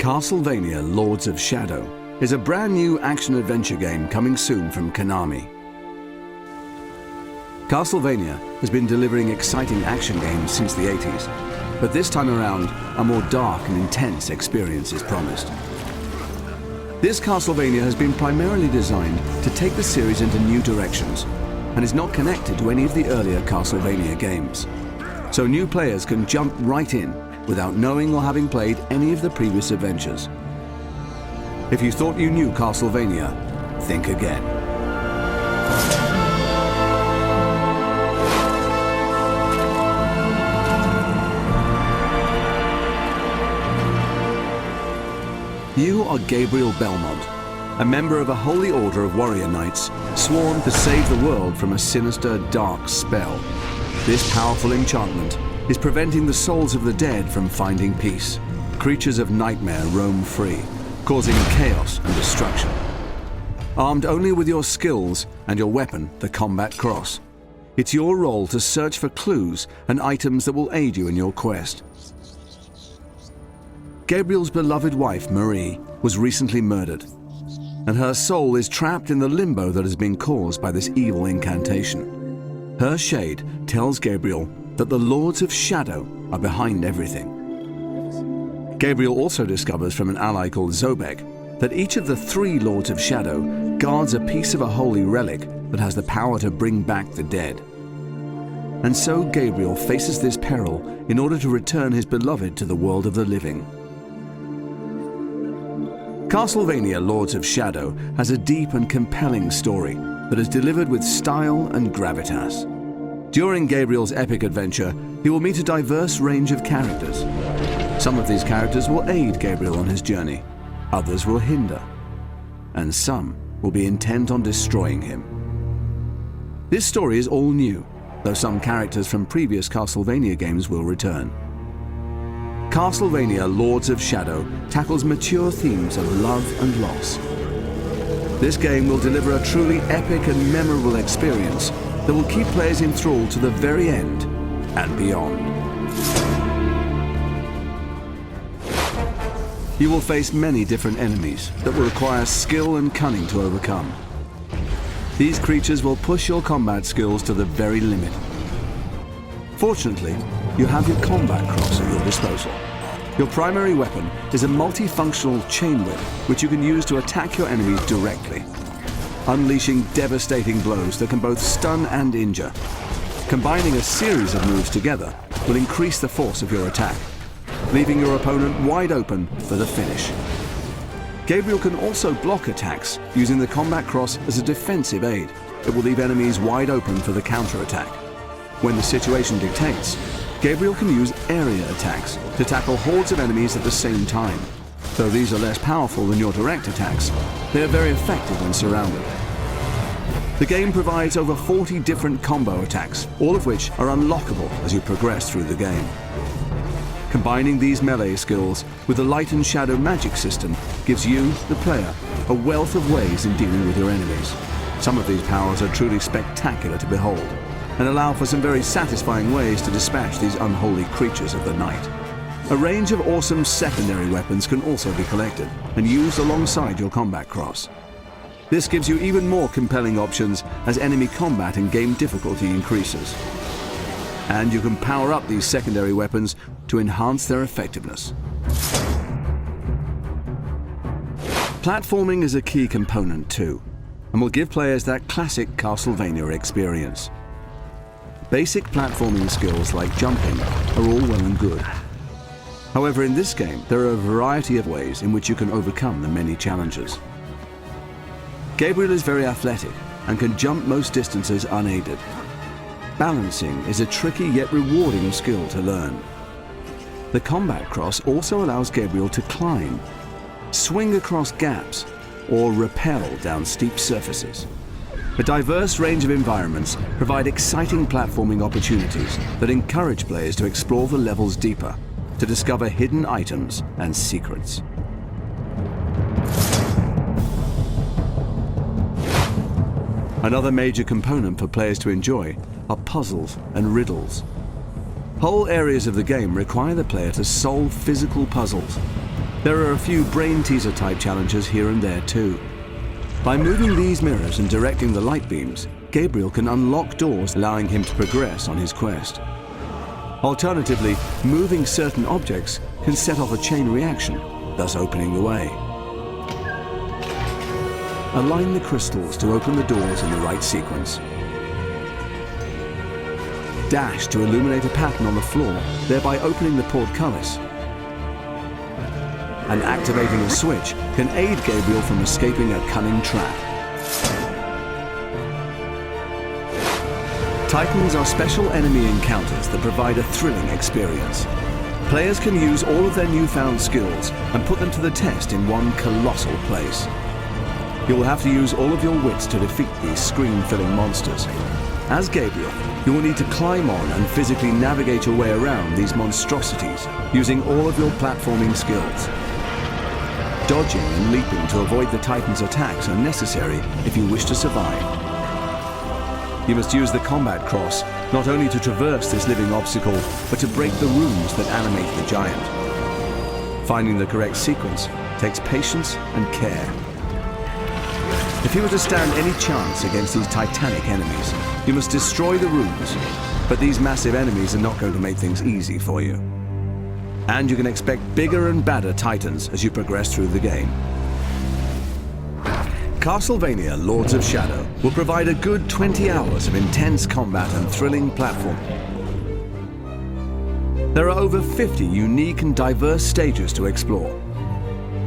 Castlevania Lords of Shadow is a brand new action-adventure game coming soon from Konami. Castlevania has been delivering exciting action games since the 80s, but this time around, a more dark and intense experience is promised. This Castlevania has been primarily designed to take the series into new directions and is not connected to any of the earlier Castlevania games. So new players can jump right in without knowing or having played any of the previous adventures. If you thought you knew Castlevania, think again. You are Gabriel Belmont, a member of a holy order of warrior knights sworn to save the world from a sinister, dark spell. This powerful enchantment is preventing the souls of the dead from finding peace. Creatures of nightmare roam free, causing chaos and destruction. Armed only with your skills and your weapon, the combat cross, it's your role to search for clues and items that will aid you in your quest. Gabriel's beloved wife, Marie, was recently murdered, and her soul is trapped in the limbo that has been caused by this evil incantation. Her shade tells Gabriel that the Lords of Shadow are behind everything. Gabriel also discovers from an ally called Zobek that each of the 3 Lords of Shadow guards a piece of a holy relic that has the power to bring back the dead. And so Gabriel faces this peril in order to return his beloved to the world of the living. Castlevania Lords of Shadow has a deep and compelling story that is delivered with style and gravitas. During Gabriel's epic adventure, he will meet a diverse range of characters. Some of these characters will aid Gabriel on his journey, others will hinder, and some will be intent on destroying him. This story is all new, though some characters from previous Castlevania games will return. Castlevania Lords of Shadow tackles mature themes of love and loss. This game will deliver a truly epic and memorable experience that will keep players enthralled to the very end and beyond. You will face many different enemies that will require skill and cunning to overcome. These creatures will push your combat skills to the very limit. Fortunately, you have your combat cross at your disposal. Your primary weapon is a multifunctional chain whip, which you can use to attack your enemies directly, unleashing devastating blows that can both stun and injure. Combining a series of moves together will increase the force of your attack, leaving your opponent wide open for the finish. Gabriel can also block attacks using the combat cross as a defensive aid. It will leave enemies wide open for the counter-attack. When the situation dictates, Gabriel can use area attacks to tackle hordes of enemies at the same time. Though these are less powerful than your direct attacks, they are very effective when surrounded. The game provides over 40 different combo attacks, all of which are unlockable as you progress through the game. Combining these melee skills with the light and shadow magic system gives you, the player, a wealth of ways in dealing with your enemies. Some of these powers are truly spectacular to behold, and allow for some very satisfying ways to dispatch these unholy creatures of the night. A range of awesome secondary weapons can also be collected and used alongside your combat cross. This gives you even more compelling options as enemy combat and game difficulty increases. And you can power up these secondary weapons to enhance their effectiveness. Platforming is a key component too, and will give players that classic Castlevania experience. Basic platforming skills like jumping are all well and good. However, in this game, there are a variety of ways in which you can overcome the many challenges. Gabriel is very athletic and can jump most distances unaided. Balancing is a tricky yet rewarding skill to learn. The combat cross also allows Gabriel to climb, swing across gaps, or rappel down steep surfaces. A diverse range of environments provide exciting platforming opportunities that encourage players to explore the levels deeper, to discover hidden items and secrets. Another major component for players to enjoy are puzzles and riddles. Whole areas of the game require the player to solve physical puzzles. There are a few brain teaser type challenges here and there too. By moving these mirrors and directing the light beams, Gabriel can unlock doors, allowing him to progress on his quest. Alternatively, moving certain objects can set off a chain reaction, thus opening the way. Align the crystals to open the doors in the right sequence. Dash to illuminate a pattern on the floor, thereby opening the portcullis. And activating a switch can aid Gabriel from escaping a cunning trap. Titans are special enemy encounters that provide a thrilling experience. Players can use all of their newfound skills and put them to the test in one colossal place. You will have to use all of your wits to defeat these screen-filling monsters. As Gabriel, you will need to climb on and physically navigate your way around these monstrosities using all of your platforming skills. Dodging and leaping to avoid the Titan's attacks are necessary if you wish to survive. You must use the combat cross not only to traverse this living obstacle, but to break the runes that animate the giant. Finding the correct sequence takes patience and care. If you were to stand any chance against these titanic enemies, you must destroy the runes, but these massive enemies are not going to make things easy for you. And you can expect bigger and badder Titans as you progress through the game. Castlevania Lords of Shadow will provide a good 20 hours of intense combat and thrilling platform. There are over 50 unique and diverse stages to explore.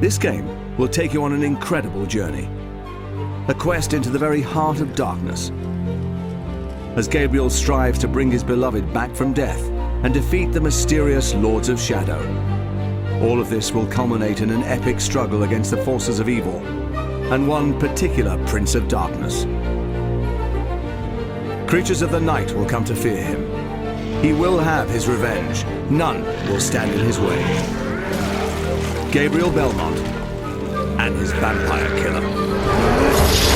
This game will take you on an incredible journey. A quest into the very heart of darkness. As Gabriel strives to bring his beloved back from death and defeat the mysterious Lords of Shadow. All of this will culminate in an epic struggle against the forces of evil and one particular Prince of Darkness. Creatures of the night will come to fear him. He will have his revenge. None will stand in his way. Gabriel Belmont and his vampire killer.